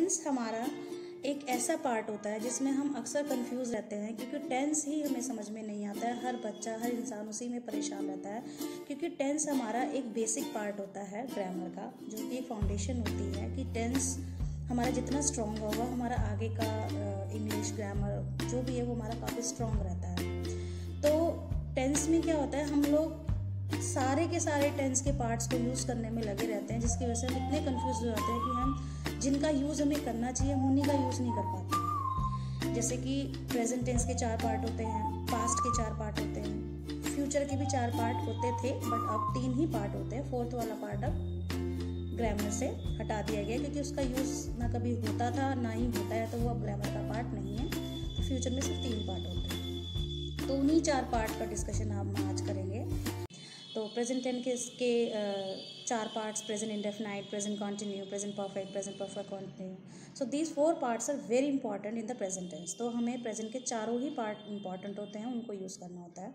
Tense हमारा एक ऐसा पार्ट होता है जिसमें हम अक्सर कंफ्यूज रहते हैं, क्योंकि टेंस ही हमें समझ में नहीं आता है। हर बच्चा, हर इंसान उसी में परेशान रहता है, क्योंकि टेंस हमारा एक बेसिक पार्ट होता है ग्रामर का, जो कि एक फाउंडेशन होती है कि टेंस हमारा जितना स्ट्रॉन्ग होगा, हमारा आगे का इंग्लिश ग्रामर जो भी है वो हमारा काफ़ी स्ट्रॉन्ग रहता है। तो टेंस में क्या होता है, हम लोग सारे के सारे टेंस के पार्ट्स को यूज़ करने में लगे रहते हैं, जिसकी वजह से हम इतने कंफ्यूज हो जाते हैं कि हम जिनका यूज़ हमें करना चाहिए हम उन्हीं का यूज़ नहीं कर पाते। जैसे कि प्रेजेंट टेंस के 4 पार्ट होते हैं, पास्ट के 4 पार्ट होते हैं, फ्यूचर के भी 4 पार्ट होते थे, बट अब 3 ही पार्ट होते हैं। 4th वाला पार्ट अब ग्रामर से हटा दिया गया, क्योंकि उसका यूज़ ना कभी होता था ना ही होता है, तो वो अब ग्रामर का पार्ट नहीं है। तो फ्यूचर में सिर्फ 3 पार्ट होते हैं। तो उन्हीं 4 पार्ट का डिस्कशन हम आज करेंगे। तो प्रेजेंट टेंस के 4 parts: present indefinite, present continue, present perfect continue. So these 4 parts are very important in the present tense. तो हमें प्रेजेंट के चारों ही पार्ट इंपॉर्टेंट होते हैं, उनको यूज़ करना होता है।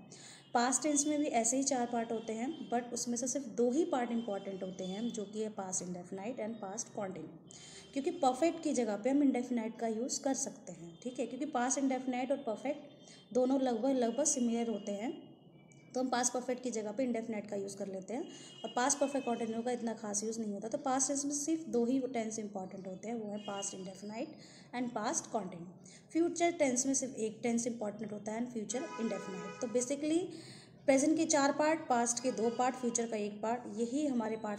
पास्ट टेंस में भी ऐसे ही 4 पार्ट होते हैं, बट उसमें से सिर्फ 2 ही पार्ट इंपॉर्टेंट होते हैं, जो कि है past indefinite and past continue. क्योंकि परफेक्ट की जगह पे हम इंडेफिनाइट का यूज़ कर सकते हैं, ठीक है, क्योंकि पास्ट इंडेफिनाइट और परफेक्ट दोनों लगभग सिमिलर होते हैं। तो हम पास्ट परफेक्ट की जगह पे इंडेफिनाइट का यूज़ कर लेते हैं, और पास्ट परफेक्ट कंटिन्यू का इतना खास यूज़ नहीं होता। तो पास्ट टेंस में सिर्फ 2 ही टेंस इंपॉर्टेंट होते हैं, वो है past indefinite and past continue. Future tense में सिर्फ एक टेंस इंपॉर्टेंट होता है, एंड फ्यूचर इंडेफिनाइट। तो बेसिकली प्रेजेंट के 4 पार्ट, पास्ट के 2 पार्ट, फ्यूचर का 1 पार्ट, यही हमारे पार्ट